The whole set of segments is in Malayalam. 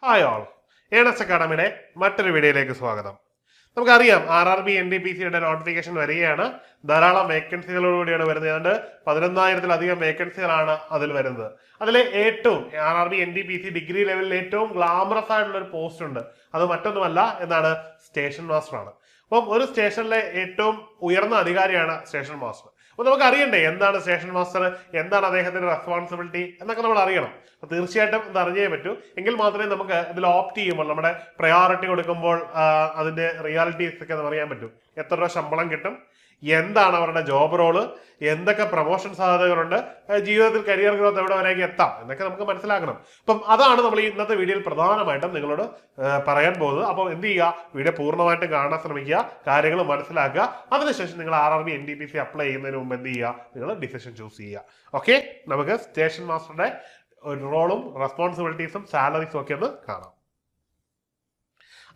ഹായ് ഓൾ, ഏണസ്റ്റ് അക്കാഡമിയുടെ മറ്റൊരു വീഡിയോയിലേക്ക് സ്വാഗതം. നമുക്കറിയാം RRB NTPCയുടെ നോട്ടിഫിക്കേഷൻ വരികയാണ്. ധാരാളം വേക്കൻസികളോടുകൂടിയാണ് വരുന്നത്. ഏതാണ്ട് 11,000-ലധികം വേക്കൻസികളാണ് അതിൽ വരുന്നത്. അതിലെ ഏറ്റവും RRB NTPC ഡിഗ്രി ലെവലിൽ ഏറ്റവും ഗ്ലാമറസ് ആയിട്ടുള്ള ഒരു പോസ്റ്റ് ഉണ്ട്. അത് മറ്റൊന്നുമല്ല, എന്താണ്, സ്റ്റേഷൻ മാസ്റ്റർ ആണ്. അപ്പം ഒരു സ്റ്റേഷനിലെ ഏറ്റവും ഉയർന്ന അധികാരിയാണ് സ്റ്റേഷൻ മാസ്റ്റർ. അപ്പൊ നമുക്ക് അറിയണ്ടേ എന്താണ് സ്റ്റേഷൻ മാസ്റ്റർ, എന്താണ് അദ്ദേഹത്തിന്റെ റെസ്പോൺസിബിലിറ്റി എന്നൊക്കെ നമ്മൾ അറിയണം. അപ്പൊ തീർച്ചയായിട്ടും ഇത് അറിഞ്ഞേ പറ്റൂ. എങ്കിൽ മാത്രമേ നമുക്ക് ഇതിൽ ഓപ്റ്റ് ചെയ്യുമ്പോൾ നമ്മുടെ പ്രയോറിറ്റി കൊടുക്കുമ്പോൾ അതിന്റെ റിയാലിറ്റീസ് ഒക്കെ അറിയാൻ പറ്റും. എത്ര രൂപ ശമ്പളം കിട്ടും, എന്താണ് അവരുടെ ജോബ് റോള്, എന്തൊക്കെ പ്രൊമോഷൻ സാധ്യതകളുണ്ട്, ജീവിതത്തിൽ കരിയർ ഗ്രോത്ത് എവിടെ വരെയൊക്കെ എത്താം എന്നൊക്കെ നമുക്ക് മനസ്സിലാക്കണം. അപ്പം അതാണ് നമ്മൾ ഈ ഇന്നത്തെ വീഡിയോയിൽ പ്രധാനമായിട്ടും നിങ്ങളോട് പറയാൻ പോകുന്നത്. അപ്പോൾ എന്ത് ചെയ്യുക, വീഡിയോ പൂർണ്ണമായിട്ടും കാണാൻ ശ്രമിക്കുക, കാര്യങ്ങൾ മനസ്സിലാക്കുക. അതിനുശേഷം നിങ്ങൾ RRB NTPC അപ്ലൈ ചെയ്യുന്നതിന് മുമ്പ് എന്ത് ചെയ്യുക, നിങ്ങൾ ഡിസിഷൻ ചൂസ് ചെയ്യുക. ഓക്കെ, നമുക്ക് സ്റ്റേഷൻ മാസ്റ്ററുടെ റോളും റെസ്പോൺസിബിലിറ്റീസും സാലറീസും ഒക്കെ ഒന്ന് കാണാം.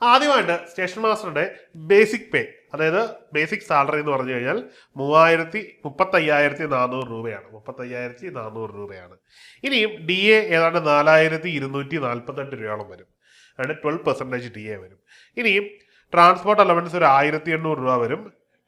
ആദ്യമായിട്ട് സ്റ്റേഷൻ മാസ്റ്ററുടെ ബേസിക് പേ, അതായത് ബേസിക് സാലറി എന്ന് പറഞ്ഞു കഴിഞ്ഞാൽ 35,400 രൂപയാണ്. 35,400 രൂപയാണ്. ഇനിയും DA ഏതാണ്ട് 4,248 രൂപയോളം വരും. അതായത് 12% DA വരും. ഇനിയും ട്രാൻസ്പോർട്ട് അലവൻസ് ഒരു 1,800 രൂപ വരും.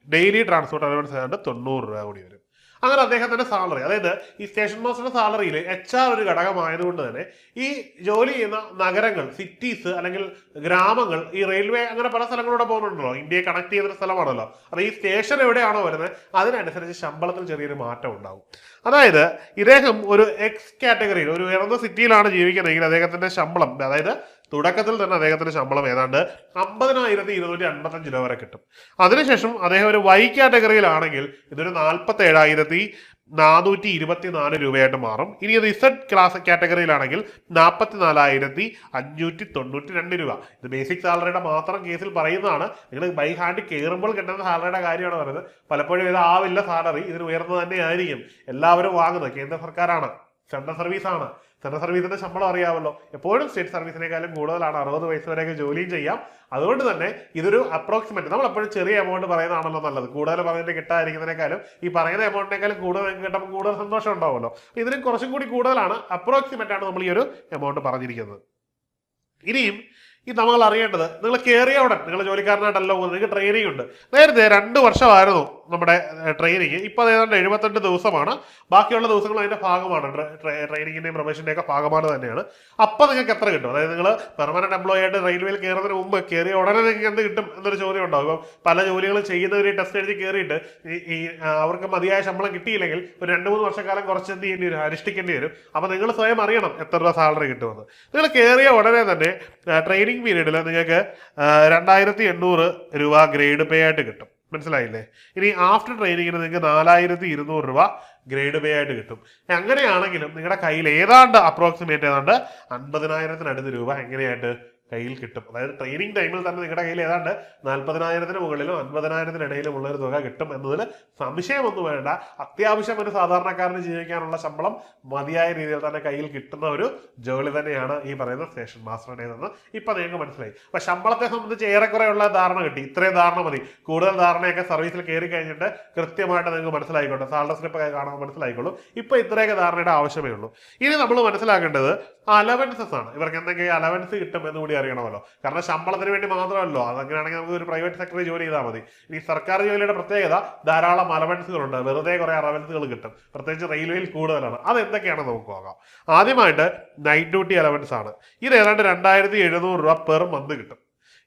ഡെയിലി ട്രാൻസ്പോർട്ട് അലവൻസ് ഏതാണ്ട് 90 രൂപ കൂടി വരും. അങ്ങനെ അദ്ദേഹത്തിന്റെ സാലറി, അതായത് ഈ സ്റ്റേഷൻ മാസ്റ്ററുടെ സാലറിയിൽ HR ഒരു ഘടകമായതുകൊണ്ട് തന്നെ ഈ ജോലി ചെയ്യുന്ന നഗരങ്ങൾ, സിറ്റീസ് അല്ലെങ്കിൽ ഗ്രാമങ്ങൾ, ഈ റെയിൽവേ അങ്ങനെ പല സ്ഥലങ്ങളിലൂടെ പോകുന്നുണ്ടല്ലോ, ഇന്ത്യയെ കണക്ട് ചെയ്യുന്ന സ്ഥലമാണല്ലോ. അപ്പൊ ഈ സ്റ്റേഷൻ എവിടെയാണോ വരുന്നത് അതിനനുസരിച്ച് ശമ്പളത്തിൽ ചെറിയൊരു മാറ്റം ഉണ്ടാവും. അതായത് ഇദ്ദേഹം ഒരു എക്സ് കാറ്റഗറിയിൽ ഒരു ഉയർന്ന സിറ്റിയിലാണ് ജീവിക്കുന്നതെങ്കിൽ അദ്ദേഹത്തിന്റെ ശമ്പളം, അതായത് തുടക്കത്തിൽ തന്നെ അദ്ദേഹത്തിന്റെ ശമ്പളം ഏതാണ്ട് 50,255 രൂപ വരെ കിട്ടും. അതിനുശേഷം അദ്ദേഹം ഒരു Y കാറ്റഗറിയിലാണെങ്കിൽ ഇതൊരു 47,424 രൂപയായിട്ട് മാറും. ഇനി അത് Z ക്ലാസ് കാറ്റഗറിയിലാണെങ്കിൽ 44,592 രൂപ. ഇത് ബേസിക് സാലറിയുടെ മാത്രം കേസിൽ പറയുന്നതാണ്. നിങ്ങൾ ബൈ ഹാൻഡ് കയറുമ്പോൾ കിട്ടുന്ന സാലറിയുടെ കാര്യമാണ് പറയുന്നത്. പലപ്പോഴും ഇത് ആവില്ല സാലറി, ഇതിന് ഉയർന്നു തന്നെ ആയിരിക്കും. എല്ലാവരും വാങ്ങുന്നത് കേന്ദ്ര സർക്കാരാണ്, സെൻട്രൽ സർവീസ് ആണ്. സെൻട്രൽ സർവീസിന്റെ ശമ്പളം അറിയാമല്ലോ, എപ്പോഴും സ്റ്റേറ്റ് സർവീസിനേക്കാളും കൂടുതലാണ്. 60 വയസ്സ് വരെയൊക്കെ ജോലിയും ചെയ്യാം. അതുകൊണ്ട് തന്നെ ഇതൊരു അപ്രോക്സിമേറ്റ്, നമ്മൾ എപ്പോഴും ചെറിയ എമൗണ്ട് പറയുന്നതാണല്ലോ നല്ലത്. കൂടുതൽ പറയുന്നത് കിട്ടാതിരിക്കുന്നതിനേക്കാളും ഈ പറയുന്ന എമൗണ്ടിനേക്കാളും കൂടുതൽ കിട്ടുമ്പോൾ കൂടുതൽ സന്തോഷം ഉണ്ടാവുമല്ലോ. ഇതിനും കുറച്ചും കൂടി കൂടുതലാണ്, അപ്രോക്സിമേറ്റ് ആണ് നമ്മൾ ഈ ഒരു എമൗണ്ട് പറഞ്ഞിരിക്കുന്നത്. ഇനിയും ഈ നമ്മൾ അറിയേണ്ടത്, നിങ്ങൾ കയറിയ ഉടൻ നിങ്ങൾ ജോലിക്കാരനായിട്ടല്ല പോകുന്നത്, നിങ്ങൾക്ക് ട്രെയിനിങ് ഉണ്ട്. നേരത്തെ 2 വർഷമായിരുന്നു നമ്മുടെ ട്രെയിനിങ്. ഇപ്പൊ ഏതാണ്ട് 78 ദിവസമാണ്. ബാക്കിയുള്ള ദിവസങ്ങൾ അതിന്റെ ഭാഗമാണ്, ട്രെയിനിങ്ങിന്റെയും പ്രൊമോഷന്റെയും ഒക്കെ ഭാഗമാണ് തന്നെയാണ്. അപ്പൊ നിങ്ങൾക്ക് എത്ര കിട്ടും? അതായത് നിങ്ങൾ പെർമനന്റ് എംപ്ലോയി ആയിട്ട് റെയിൽവേയിൽ കയറുന്നതിന് മുമ്പ് കയറിയ ഉടനെ നിങ്ങൾക്ക് എന്ത് കിട്ടും എന്നൊരു ചോദ്യം ഉണ്ടാവും. ഇപ്പം പല ജോലികളും ചെയ്യുന്നവർ ടെസ്റ്റ് എഴുതി കയറിയിട്ട് ഈ അവർക്ക് മതിയായ ശമ്പളം കിട്ടിയില്ലെങ്കിൽ ഒരു 2-3 വർഷക്കാലം കുറച്ച് എന്ത് ചെയ്യേണ്ടി വരും, അനുഷ്ഠിക്കേണ്ടി വരും. അപ്പൊ നിങ്ങൾ സ്വയം അറിയണം എത്ര രൂപ സാലറി കിട്ടുമെന്ന്. നിങ്ങൾ കയറിയ ഉടനെ തന്നെ ട്രെയിനിങ് പീരീഡിൽ നിങ്ങൾക്ക് 2,800 രൂപ ഗ്രേഡ് പേ ആയിട്ട് കിട്ടും. മനസ്സിലായില്ലേ? ഇനി ആഫ്റ്റർ ട്രെയിനിങ്ങിന് നിങ്ങൾക്ക് 4,200 രൂപ ഗ്രേഡ് പേ ആയിട്ട് കിട്ടും. അങ്ങനെയാണെങ്കിലും നിങ്ങളുടെ കയ്യിൽ ഏതാണ്ട് അപ്രോക്സിമേറ്റ് ഏതാണ്ട് 50,000-നടുത്ത് രൂപ എങ്ങനെയായിട്ട് കയ്യിൽ കിട്ടും. അതായത് ട്രെയിനിങ് ടൈമിൽ തന്നെ നിങ്ങളുടെ കയ്യിൽ ഏതാണ്ട് 40,000-ന് മുകളിലും 50,000-ന് ഉള്ള ഒരു തുക കിട്ടും എന്നതിൽ സംശയമൊന്നും വേണ്ട. അത്യാവശ്യം ഒരു സാധാരണക്കാരന് ജീവിക്കാനുള്ള ശമ്പളം മതിയായ രീതിയിൽ തന്നെ കയ്യിൽ കിട്ടുന്ന ഒരു ജോലി തന്നെയാണ് ഈ പറയുന്ന സ്റ്റേഷൻ മാസ്റ്ററുടേതെന്ന് ഇപ്പൊ നിങ്ങൾക്ക് മനസ്സിലായി. അപ്പൊ ശമ്പളത്തെ സംബന്ധിച്ച് ഏറെക്കുറെയുള്ള ധാരണ കിട്ടി. ഇത്രയും ധാരണ മതി. കൂടുതൽ ധാരണയൊക്കെ സർവീസിൽ കയറി കഴിഞ്ഞിട്ട് കൃത്യമായിട്ട് നിങ്ങൾക്ക് മനസ്സിലായിക്കോട്ടെ, സാലറി സ്ലിപ്പ് കാണുമ്പോൾ മനസ്സിലായിക്കോളൂ. ഇപ്പൊ ഇത്രയൊക്കെ ധാരണയുടെ ആവശ്യമേ ഉള്ളൂ. ഇനി നമ്മൾ മനസ്സിലാക്കേണ്ടത് അലവൻസസ് ആണ്. ഇവർക്ക് എന്തെങ്കിലും അലവൻസ് കിട്ടും എന്ന് കൂടി അറിയണമല്ലോ. കാരണം ശമ്പളത്തിന് വേണ്ടി മാത്രമല്ലോ, അതങ്ങനെയാണെങ്കിൽ നമുക്ക് ഒരു പ്രൈവറ്റ് സെക്ടറിൽ ജോലി ചെയ്താൽ മതി. ഇനി സർക്കാർ ജോലിയുടെ പ്രത്യേകത ധാരാളം അലവൻസുകളുണ്ട്, വെറുതെ കുറെ അലവൻസുകൾ കിട്ടും. പ്രത്യേകിച്ച് റെയിൽവേയിൽ കൂടുതലാണ്. അത് എന്തൊക്കെയാണെന്ന് നമുക്ക് നോക്കാം. ആദ്യമായിട്ട് നൈറ്റ് ഡ്യൂട്ടി അലവൻസ് ആണ്. ഇത് ഏതാണ്ട് 2,700 രൂപ പെർ മന്ത് കിട്ടും.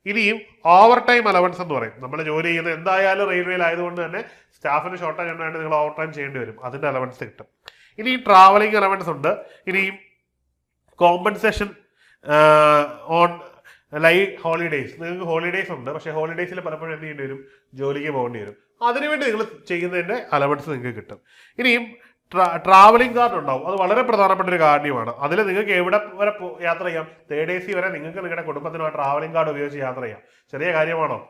ഇനിയും ഓവർ ടൈം അലവൻസ് എന്ന് പറയും. നമ്മൾ ജോലി ചെയ്യുന്ന എന്തായാലും റെയിൽവേയിൽ ആയതുകൊണ്ട് തന്നെ സ്റ്റാഫിന് ഷോർട്ടേജ് ഉണ്ടായിട്ട് നിങ്ങൾ ഓവർ ടൈം ചെയ്യേണ്ടി വരും. അതിന്റെ അലവൻസ് കിട്ടും. ഇനി ട്രാവലിംഗ് അലവൻസ് ഉണ്ട്. ഇനിയും കോമ്പൻസേഷൻ ഓൺ ലൈവ് ഹോളിഡേയ്സ്, നിങ്ങൾക്ക് ഹോളിഡേയ്സ് ഉണ്ട്. പക്ഷേ ഹോളിഡേയ്സിൽ പലപ്പോഴും എന്ത് ചെയ്യേണ്ടി വരും, ജോലിക്ക് പോകേണ്ടി വരും. അതിനുവേണ്ടി നിങ്ങൾ ചെയ്യുന്നതിന്റെ അലവൻസ് നിങ്ങൾക്ക് കിട്ടും. ഇനിയും ട്രാവലിംഗ് കാർഡ് ഉണ്ടാവും. അത് വളരെ പ്രധാനപ്പെട്ട ഒരു കാര്യമാണ്. അതിൽ നിങ്ങൾക്ക് എവിടെ വരെ യാത്ര ചെയ്യാം, 3rd AC വരെ നിങ്ങൾക്ക് നിങ്ങളുടെ കുടുംബത്തിന് ട്രാവലിംഗ് കാർഡ് ഉപയോഗിച്ച് യാത്ര ചെയ്യാം. ചെറിയ കാര്യമാണോ?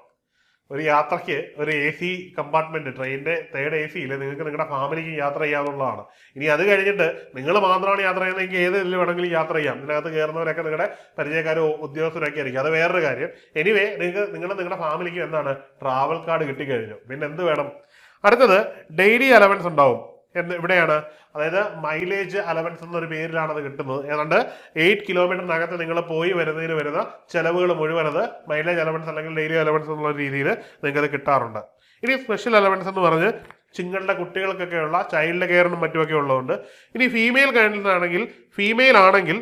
ഒരു യാത്രയ്ക്ക് ഒരു AC കമ്പാർട്ട്മെന്റ്, ട്രെയിനിന്റെ 3rd ACയിൽ നിങ്ങൾക്ക് നിങ്ങളുടെ ഫാമിലിക്ക് യാത്ര ചെയ്യാവുന്നതാണ്. ഇനി അത് കഴിഞ്ഞിട്ട് നിങ്ങൾ മാത്രമാണ് യാത്ര ചെയ്യുന്നതെങ്കിൽ ഏത് ഇതിൽ വേണമെങ്കിലും യാത്ര ചെയ്യാം. ഇതിനകത്ത് കയറുന്നവരൊക്കെ നിങ്ങളുടെ പരിചയക്കാരോ ഉദ്യോഗസ്ഥരൊക്കെ ആയിരിക്കും. അത് വേറൊരു കാര്യം. എനിവേ നിങ്ങളുടെ ഫാമിലിക്ക് എന്താണ്, ട്രാവൽ കാർഡ് കിട്ടിക്കഴിഞ്ഞു. പിന്നെ എന്ത് വേണം? അടുത്തത് ഡെയിലി അലവൻസ് ഉണ്ടാവും. ഇവിടെയാണ്. അതായത് മൈലേജ് അലവൻസ് എന്നൊരു പേരിലാണ് അത് കിട്ടുന്നത്. ഏതാണ്ട് 8 കിലോമീറ്ററിനകത്ത് നിങ്ങൾ പോയി വരുന്നതിന് വരുന്ന ചെലവുകൾ മുഴുവൻ അത് മൈലേജ് അലവൻസ് അല്ലെങ്കിൽ ഡെയിലി അലവൻസ് എന്നുള്ള രീതിയിൽ നിങ്ങൾക്ക് അത് കിട്ടാറുണ്ട്. ഇനി സ്പെഷ്യൽ അലവൻസ് എന്ന് പറഞ്ഞ് ചിങ്ങളുടെ കുട്ടികൾക്കൊക്കെയുള്ള ചൈൽഡ് കെയറിനും മറ്റുമൊക്കെ ഉള്ളതുകൊണ്ട്. ഇനി ഫീമെയിൽ കാൻഡിഡേറ്റ് ആണെങ്കിൽ, ഫീമെയിൽ ആണെങ്കിൽ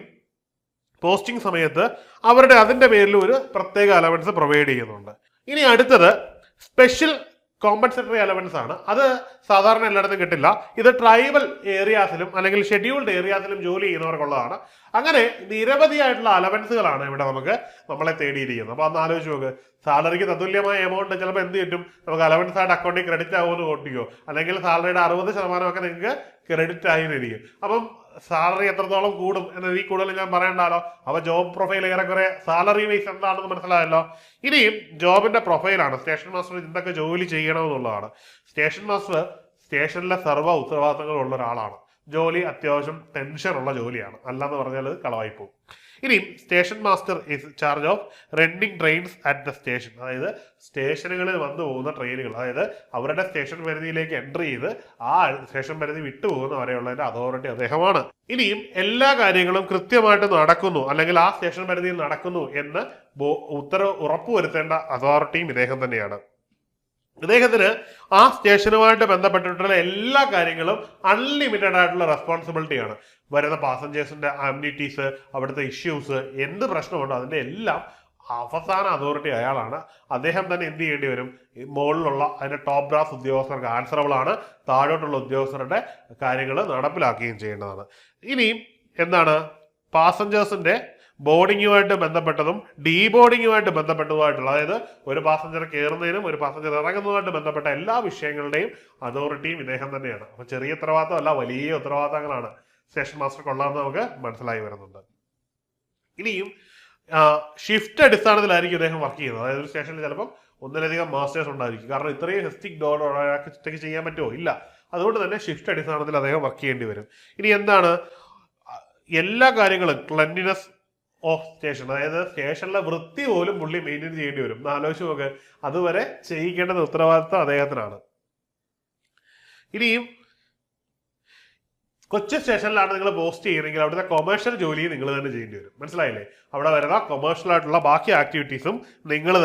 പോസ്റ്റിംഗ് സമയത്ത് അവരുടെ അതിൻ്റെ പേരിൽ ഒരു പ്രത്യേക അലവൻസ് പ്രൊവൈഡ് ചെയ്യുന്നുണ്ട്. ഇനി അടുത്തത് സ്പെഷ്യൽ കോമ്പൻസേറ്ററി അലവൻസ് ആണ്. അത് സാധാരണ എല്ലായിടത്തും കിട്ടില്ല. ഇത് ട്രൈബൽ ഏരിയാസിലും അല്ലെങ്കിൽ ഷെഡ്യൂൾഡ് ഏരിയാസിലും ജോലി ചെയ്യുന്നവർക്കുള്ളതാണ്. അങ്ങനെ നിരവധിയായിട്ടുള്ള അലവൻസുകളാണ് ഇവിടെ നമ്മളെ തേടിയിരിക്കുന്നത്. അപ്പോൾ അന്ന് ആലോചിച്ച് നോക്ക്, സാലറിക്ക് തത്തുല്യമായ എമൗണ്ട് ചിലപ്പോൾ എന്ത് കിട്ടും, നമുക്ക് അലവൻസ് ആയിട്ട് അക്കൗണ്ടിൽ ക്രെഡിറ്റ് ആവുമെന്ന് കൂട്ടിക്കോ, അല്ലെങ്കിൽ സാലറിയുടെ 60% നിങ്ങൾക്ക് ക്രെഡിറ്റ് ആയിരിക്കും. അപ്പം സാലറി എത്രത്തോളം കൂടും എന്നത് ഈ കൂടുതൽ ഞാൻ പറയണ്ടല്ലോ. അപ്പൊ ജോബ് പ്രൊഫൈൽ ഏറെക്കുറെ സാലറി വൈസ് എന്താണെന്ന് മനസ്സിലായല്ലോ. ഇനിയും ജോബിന്റെ പ്രൊഫൈലാണ് സ്റ്റേഷൻ മാസ്റ്റർ എന്തൊക്കെ ജോലി ചെയ്യണമെന്നുള്ളതാണ്. സ്റ്റേഷൻ മാസ്റ്റർ സ്റ്റേഷനിലെ സർവ്വ ഉത്തരവാദിത്തങ്ങളുള്ള ഒരാളാണ്. ജോലി അത്യാവശ്യം ടെൻഷനുള്ള ജോലിയാണ്, അല്ലാന്ന് പറഞ്ഞാൽ അത് കളവായി പോകും. ഇനിയും station master is charge of running trains at the station. അതായത് സ്റ്റേഷനുകളിൽ വന്നു പോകുന്ന ട്രെയിനുകൾ, അതായത് അവരുടെ സ്റ്റേഷൻ പരിധിയിലേക്ക് എൻട്രി ചെയ്ത് ആ സ്റ്റേഷൻ പരിധി വിട്ടുപോകുന്ന വരെയുള്ളതിന്റെ അതോറിറ്റി അദ്ദേഹമാണ്. ഇനിയും എല്ലാ കാര്യങ്ങളും കൃത്യമായിട്ട് നടക്കുന്നു അല്ലെങ്കിൽ ആ സ്റ്റേഷൻ പരിധിയിൽ നടക്കുന്നു എന്ന് ഉറപ്പുവരുത്തേണ്ട അതോറിറ്റിയും ഇദ്ദേഹം തന്നെയാണ്. ഇദ്ദേഹത്തിന് ആ സ്റ്റേഷനുമായിട്ട് ബന്ധപ്പെട്ടിട്ടുള്ള എല്ലാ കാര്യങ്ങളും അൺലിമിറ്റഡ് ആയിട്ടുള്ള റെസ്പോൺസിബിലിറ്റിയാണ്. വരുന്ന പാസഞ്ചേഴ്സിന്റെ അമ്യൂണിറ്റീസ്, അവിടുത്തെ ഇഷ്യൂസ്, എന്ത് പ്രശ്നമുണ്ടോ അതിന്റെ എല്ലാം അവസാന അതോറിറ്റി അയാളാണ്. അദ്ദേഹം തന്നെ എന്ത് ചെയ്യേണ്ടി വരും, മുകളിലുള്ള അതിന്റെ ടോപ്പ് ബ്രാസ് ഉദ്യോഗസ്ഥർക്ക് ആൻസറബിൾ ആണ്. താഴോട്ടുള്ള ഉദ്യോഗസ്ഥരുടെ കാര്യങ്ങൾ നടപ്പിലാക്കുകയും ചെയ്യേണ്ടതാണ്. ഇനിയും എന്താണ്, പാസഞ്ചേഴ്സിന്റെ ബോർഡിങ്ങുമായിട്ട് ബന്ധപ്പെട്ടതും ഡീബോർഡിങ്ങുമായിട്ട് ബന്ധപ്പെട്ടതുമായിട്ടുള്ള, അതായത് ഒരു പാസഞ്ചർ കയറുന്നതിനും ഒരു പാസഞ്ചർ ഇറങ്ങുന്നതുമായിട്ട് ബന്ധപ്പെട്ട എല്ലാ വിഷയങ്ങളുടെയും അതോറിറ്റിയും ഇദ്ദേഹം തന്നെയാണ്. അപ്പൊ ചെറിയ ഉത്തരവാദിത്തമല്ല, വലിയ ഉത്തരവാദിത്തങ്ങളാണ് സ്റ്റേഷൻ മാസ്റ്റർ കൊള്ളാമെന്ന് നമുക്ക് മനസ്സിലായി വരുന്നുണ്ട്. ഇനിയും ഷിഫ്റ്റ് അടിസ്ഥാനത്തിലായിരിക്കും ഇദ്ദേഹം വർക്ക് ചെയ്യുന്നത്. അതായത് ഒരു സ്റ്റേഷനിൽ ചിലപ്പം ഒന്നിലധികം മാസ്റ്റേഴ്സ് ഉണ്ടായിരിക്കും. കാരണം ഇത്രയും ഹെസ്റ്റിക് ഡോർ ഒരാൾക്ക് ചെയ്യാൻ പറ്റുമോ? ഇല്ല. അതുകൊണ്ട് തന്നെ ഷിഫ്റ്റ് അടിസ്ഥാനത്തിൽ അദ്ദേഹം വർക്ക് ചെയ്യേണ്ടി വരും. ഇനി എന്താണ്, എല്ലാ കാര്യങ്ങളും ക്ലെൻലിനെസ് ഓഫ് സ്റ്റേഷൻ, അതായത് സ്റ്റേഷനിലെ വൃത്തി പോലും പുള്ളി മെയിൻറ്റെയിൻ ചെയ്യേണ്ടി വരും. ആലോചിച്ച് നോക്ക്, അതുവരെ ചെയ്യിക്കേണ്ടത് ഉത്തരവാദിത്വം അദ്ദേഹത്തിനാണ്. ഇനിയും കൊച്ചി സ്റ്റേഷനിലാണ് നിങ്ങൾ പോസ്റ്റ് ചെയ്യുന്നതെങ്കിൽ അവിടുത്തെ കൊമേഴ്ഷ്യൽ ജോലി നിങ്ങൾ തന്നെ ചെയ്യേണ്ടി വരും. മനസ്സിലായില്ലേ? അവിടെ വരുന്ന കൊമേഴ്ഷ്യൽ ആയിട്ടുള്ള ബാക്കി ആക്ടിവിറ്റീസും നിങ്ങൾ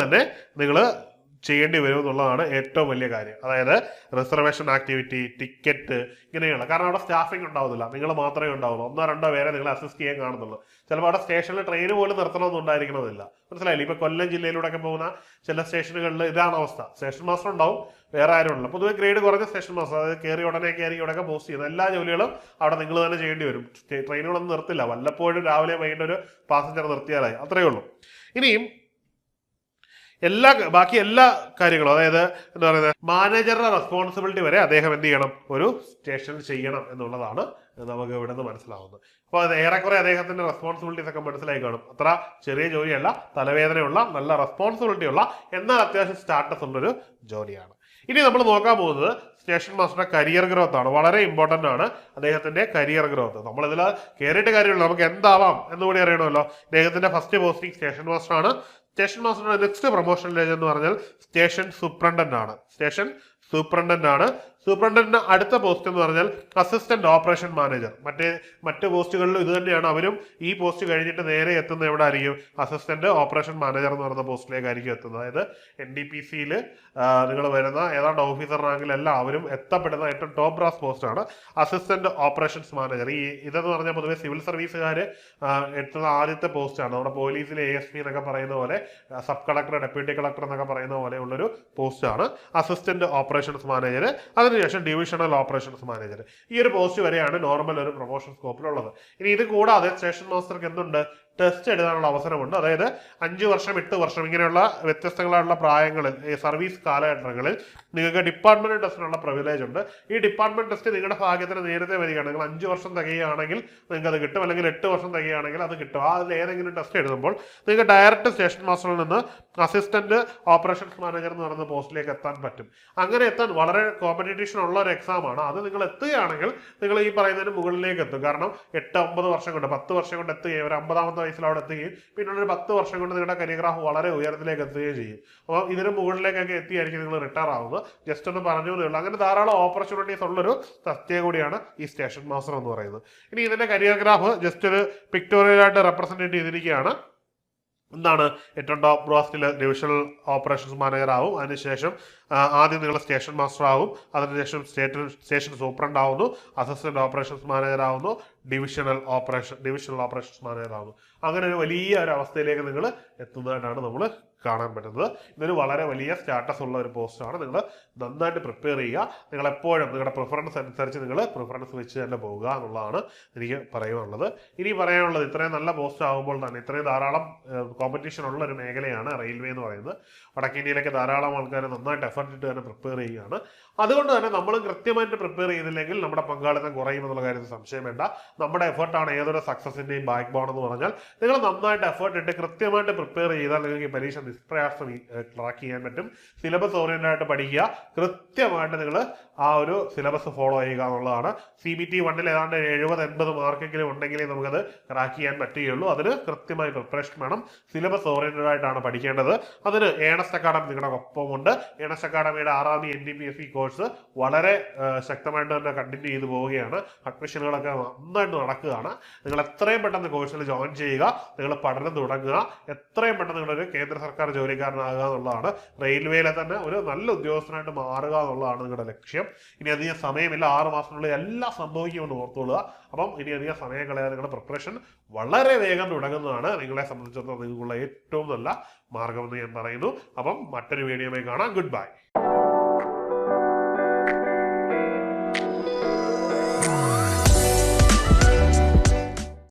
ചെയ്യേണ്ടി വരും എന്നുള്ളതാണ് ഏറ്റവും വലിയ കാര്യം. അതായത് റിസർവേഷൻ ആക്ടിവിറ്റി, ടിക്കറ്റ്, ഇങ്ങനെയുള്ള. കാരണം അവിടെ സ്റ്റാഫിംഗ് ഉണ്ടാവുന്നില്ല, നിങ്ങൾ മാത്രമേ ഉണ്ടാവുള്ളൂ. 1-2 പേരെ നിങ്ങൾ അസിസ്റ്റ് ചെയ്യാൻ കാണുന്നുള്ളൂ. ചിലപ്പോൾ അവിടെ സ്റ്റേഷനിൽ ട്രെയിൻ പോലും നിർത്തണമെന്ന് ഉണ്ടായിരിക്കണമെന്നില്ല. മനസ്സിലായില്ലേ? ഇപ്പൊ കൊല്ലം ജില്ലയിലൂടെ ഒക്കെ പോകുന്ന ചില സ്റ്റേഷനുകളിൽ ഇതാണ് അവസ്ഥ. സ്റ്റേഷൻ മാസ്റ്റർ ഉണ്ടാവും, വേറെ ആരും ഉണ്ടല്ലോ. പൊതുവെ ഗ്രേഡ് കുറഞ്ഞ സ്റ്റേഷൻ മാസ്റ്റർ, അതായത് കയറി ഉടനെ ഇവിടെയൊക്കെ പോസ്റ്റ് ചെയ്യുന്ന എല്ലാ ജോലികളും അവിടെ നിങ്ങൾ തന്നെ ചെയ്യേണ്ടി വരും. ട്രെയിനുകളൊന്നും നിർത്തില്ല, വല്ലപ്പോഴും രാവിലെ വൈകിട്ട് ഒരു പാസഞ്ചർ നിർത്തിയാലായി, അത്രയേ ഉള്ളൂ. ഇനിയും ബാക്കി എല്ലാ കാര്യങ്ങളും, അതായത് എന്താ പറയുന്നത്, മാനേജറുടെ റെസ്പോൺസിബിലിറ്റി വരെ അദ്ദേഹം എന്ത് ചെയ്യണം, ഒരു സ്റ്റേഷനിൽ ചെയ്യണം എന്നുള്ളതാണ് നമുക്ക് ഇവിടെ നിന്ന് മനസ്സിലാവുന്നത്. അപ്പോൾ അത് ഏറെക്കുറെ അദ്ദേഹത്തിന്റെ റെസ്പോൺസിബിലിറ്റീസ് ഒക്കെ മനസ്സിലായി കാണും. അത്ര ചെറിയ ജോലിയല്ല, തലവേദനയുള്ള, നല്ല റെസ്പോൺസിബിലിറ്റി ഉള്ള, എന്നാൽ അത്യാവശ്യം സ്റ്റാറ്റസ് ഉള്ളൊരു ജോലിയാണ്. ഇനി നമ്മൾ നോക്കാൻ പോകുന്നത് സ്റ്റേഷൻ മാസ്റ്ററുടെ കരിയർ ഗ്രോത്ത് ആണ്. വളരെ ഇമ്പോർട്ടന്റ് ആണ് അദ്ദേഹത്തിന്റെ കരിയർ ഗ്രോത്ത്. നമ്മളിതിൽ കയറിയിട്ട് കാര്യമില്ല, നമുക്ക് എന്താവാം എന്നുകൂടി അറിയണമല്ലോ. അദ്ദേഹത്തിന്റെ ഫസ്റ്റ് പോസ്റ്റിംഗ് സ്റ്റേഷൻ മാസ്റ്റർ ആണ്. സ്റ്റേഷൻ മാസ്റ്ററുടെ നെക്സ്റ്റ് പ്രൊമോഷൻ ലേജ് എന്ന് പറഞ്ഞാൽ സ്റ്റേഷൻ സൂപ്രണ്ടന്റ് ആണ്. സ്റ്റേഷൻ സൂപ്രണ്ടന്റ് ആണ്. സൂപ്രണ്ടന്റിന് അടുത്ത പോസ്റ്റ് എന്ന് പറഞ്ഞാൽ അസിസ്റ്റന്റ് ഓപ്പറേഷൻ മാനേജർ. മറ്റ് പോസ്റ്റുകളിലും ഇത് തന്നെയാണ്. അവരും ഈ പോസ്റ്റ് കഴിഞ്ഞിട്ട് നേരെ എത്തുന്നത് എവിടെ ആയിരിക്കും, അസിസ്റ്റന്റ് ഓപ്പറേഷൻ മാനേജർ എന്ന് പറയുന്ന പോസ്റ്റിലേക്കായിരിക്കും എത്തുന്നത്. അതായത് NDPC-യിൽ നിങ്ങൾ വരുന്ന ഏതാണ്ട് ഓഫീസർ റാങ്കിലെല്ലാം അവരും എത്തപ്പെടുന്ന ഏറ്റവും ടോപ്പ് ബ്രാസ് പോസ്റ്റാണ് അസിസ്റ്റന്റ് ഓപ്പറേഷൻസ് മാനേജർ. ഇതെന്ന് പറഞ്ഞാൽ പൊതുവെ സിവിൽ സർവീസുകാർ എത്തുന്ന ആദ്യത്തെ പോസ്റ്റാണ്. നമ്മുടെ പോലീസിലെ ASP എന്നൊക്കെ പറയുന്ന പോലെ, സബ് കളക്ടർ, ഡെപ്യൂട്ടി കളക്ടർ എന്നൊക്കെ പറയുന്ന പോലെ ഉള്ളൊരു പോസ്റ്റാണ് അസിസ്റ്റന്റ് ഓപ്പറേഷൻസ് മാനേജർ. അതിനുശേഷം ഡിവിഷണൽ ഓപ്പറേഷൻസ് മാനേജർ. ഈ ഒരു പോസ്റ്റ് വരെയാണ് നോർമൽ ഒരു പ്രൊമോഷൻ സ്കോപ്പിലുള്ളത്. ഇനി ഇത് കൂടാതെ സ്റ്റേഷൻ മാസ്റ്റർക്ക് എന്തുണ്ട്, ടെസ്റ്റ് എഴുതാനുള്ള അവസരമുണ്ട്. അതായത് 5 വർഷം 8 വർഷം ഇങ്ങനെയുള്ള വ്യത്യസ്തങ്ങളായിട്ടുള്ള പ്രായങ്ങളിൽ, സർവീസ് കാലഘട്ടങ്ങളിൽ നിങ്ങൾക്ക് ഡിപ്പാർട്ട്മെന്റ് ടെസ്റ്റിനുള്ള പ്രിവിലേജ് ഉണ്ട്. ഈ ഡിപ്പാർട്ട്മെന്റ് ടെസ്റ്റ് നിങ്ങളുടെ ഭാഗ്യത്തിന് നേരത്തെ വരികയാണെങ്കിൽ 5 വർഷം തികയുകയാണെങ്കിൽ നിങ്ങൾക്ക് അത് കിട്ടും, അല്ലെങ്കിൽ 8 വർഷം തികയുകയാണെങ്കിൽ അത് കിട്ടും. അതിൽ ഏതെങ്കിലും ടെസ്റ്റ് എഴുതുമ്പോൾ നിങ്ങൾക്ക് ഡയറക്റ്റ് സ്റ്റേഷൻ മാസ്റ്ററിൽ നിന്ന് അസിസ്റ്റന്റ് ഓപ്പറേഷൻസ് മാനേജർ എന്ന് പറയുന്ന പോസ്റ്റിലേക്ക് എത്താൻ പറ്റും. അങ്ങനെ എത്താൻ വളരെ കോമ്പറ്റീഷൻ ഉള്ള ഒരു എക്സാമാണ്. അത് നിങ്ങൾ എത്തുകയാണെങ്കിൽ നിങ്ങൾ ഈ പറയുന്നതിന് മുകളിലേക്ക് എത്തും. കാരണം 8-9 വർഷം കൊണ്ട്, 10 വർഷം കൊണ്ട് എത്തുകയും ഒരു 50-ാമത്തെ വയസ്സിൽ അവിടെ എത്തുകയും പിന്നീട് ഒരു 10 വർഷം കൊണ്ട് നിങ്ങളുടെ കരിയർ ഗ്രാഫ് വളരെ ഉയരത്തിലേക്ക് എത്തുകയും ചെയ്യും. അപ്പോൾ ഇതിന് മുകളിലേക്കൊക്കെ എത്തിയായിരിക്കും നിങ്ങൾ റിട്ടയർ ആവുന്നത്. ജസ്റ്റ് ഒന്ന് പറഞ്ഞു എന്നേ ഉള്ളൂ. അങ്ങനെ ധാരാളം ഓപ്പർച്യൂണിറ്റീസ് ഉള്ളൊരു തസ്തിക കൂടിയാണ് ഈ സ്റ്റേഷൻ മാസ്റ്റർ എന്ന് പറയുന്നത്. ഇനി ഇതിന്റെ കരിയർ ഗ്രാഫ് ജസ്റ്റ് ഒരു പിക്ടോറിയലായിട്ട് റെപ്രസെന്റ് ചെയ്തിരിക്കുകയാണ്. എന്താണ് ഏറ്റവും ടോപ്പ് ബ്രോസ്റ്റിൽ ഡിവിഷണൽ ഓപ്പറേഷൻസ് മാനേജർ ആവും. അതിനുശേഷം ആദ്യം നിങ്ങൾ സ്റ്റേഷൻ മാസ്റ്റർ ആവും. അതിനുശേഷം സ്റ്റേഷൻ സൂപ്രണ്ട് ആവുന്നു, അസിസ്റ്റന്റ് ഓപ്പറേഷൻസ് മാനേജർ ആവുന്നു, ഡിവിഷണൽ ഓപ്പറേഷൻസ് മാനേജർ ആവുന്നു. അങ്ങനെ ഒരു വലിയ ഒരു അവസ്ഥയിലേക്ക് നിങ്ങൾ എത്തുന്നതായിട്ടാണ് നമ്മൾ കാണാൻ പറ്റുന്നത്. ഇതൊരു വളരെ വലിയ സ്റ്റാറ്റസ് ഉള്ള ഒരു പോസ്റ്റാണ്. നിങ്ങൾ നന്നായിട്ട് പ്രിപ്പയർ ചെയ്യുക. നിങ്ങൾ എപ്പോഴും നിങ്ങളുടെ പ്രിഫറൻസ് അനുസരിച്ച് നിങ്ങൾ പ്രിഫറൻസ് വെച്ച് തന്നെ പോവുക എന്നുള്ളതാണ് എനിക്ക് പറയാനുള്ളത്. ഇനി പറയാനുള്ളത്, ഇത്രയും നല്ല പോസ്റ്റ് ആകുമ്പോൾ തന്നെ ഇത്രയും ധാരാളം കോമ്പറ്റീഷൻ ഉള്ള ഒരു മേഖലയാണ് റെയിൽവേ എന്ന് പറയുന്നത്. വടക്കേന്ത്യയിലേക്ക് ധാരാളം ആൾക്കാർ നന്നായിട്ട് എഫർട്ട് ഇട്ട് തന്നെ പ്രിപ്പയർ ചെയ്യുകയാണ്. അതുകൊണ്ട് തന്നെ നമ്മൾ കൃത്യമായിട്ട് പ്രിപ്പയർ ചെയ്തില്ലെങ്കിൽ നമ്മുടെ പങ്കാളിത്തം കുറയും എന്നുള്ള കാര്യത്തിൽ സംശയം വേണ്ട. നമ്മുടെ എഫർട്ടാണ് ഏതൊരു സക്സസിന്റെയും ബാക്ക് ബോൺ എന്ന് പറഞ്ഞാൽ നിങ്ങൾ നന്നായിട്ട് എഫർട്ട് ഇട്ട് കൃത്യമായിട്ട് പ്രിപ്പയർ ചെയ്താൽ നിങ്ങൾക്ക് പരീക്ഷ നിഷ്പ്രയാസം ട്രാക്ക് ചെയ്യാൻ പറ്റും. സിലബസ് ഓറിയന്റഡ് ആയിട്ട് പഠിക്കുക, കൃത്യമായിട്ട് നിങ്ങൾ ആ ഒരു സിലബസ് ഫോളോ ചെയ്യുക എന്നുള്ളതാണ്. CBT 1 ഏതാണ്ട് 70-80 മാർക്കെങ്കിലും ഉണ്ടെങ്കിലേ നമുക്കത് ക്രാക്ക് ചെയ്യാൻ പറ്റുകയുള്ളൂ. അതിന് കൃത്യമായി പ്രിപ്പറേഷൻ വേണം. സിലബസ് ഓറിയന്റഡ് ആയിട്ടാണ് പഠിക്കേണ്ടത്. അതിന് ഏണസ്റ്റ് അക്കാഡമി നിങ്ങളുടെ ഒപ്പമുണ്ട്. ഏണസ്റ്റ് അക്കാഡമിയുടെ 6ാം NDPSC കോഴ്സ് വളരെ ശക്തമായിട്ട് തന്നെ കണ്ടിന്യൂ ചെയ്തു പോവുകയാണ്. അഡ്മിഷനുകളൊക്കെ നന്നായിട്ട് നടക്കുകയാണ്. നിങ്ങൾ എത്രയും പെട്ടെന്ന് കോഴ്സിൽ ജോയിൻ ചെയ്യുക, നിങ്ങൾ പഠനം തുടങ്ങുക, എത്രയും പെട്ടെന്ന് നിങ്ങളൊരു കേന്ദ്ര സർക്കാർ ജോലിക്കാരനാകുക എന്നുള്ളതാണ്. റെയിൽവേയിലെ തന്നെ ഒരു നല്ല ഉദ്യോഗസ്ഥനായിട്ട് മാറുക എന്നുള്ളതാണ് നിങ്ങളുടെ ലക്ഷ്യം. ഇനി അധികം സമയമില്ല, 6 മാസത്തിനുള്ളിൽ എല്ലാം സംഭവിക്കുമെന്ന് ഓർത്തുകൊള്ളുക. അപ്പം ഇനി അധികം സമയം കളയാതെ നിങ്ങളുടെ പ്രിപ്പറേഷൻ വളരെ വേഗം തുടങ്ങുന്നതാണ് നിങ്ങളെ സംബന്ധിച്ചിടത്തോളം നിങ്ങൾക്കുള്ള ഏറ്റവും നല്ല മാർഗമെന്ന് ഞാൻ പറയുന്നു. അപ്പം മറ്റൊരു വീഡിയോയുമായി കാണാം. Good bye.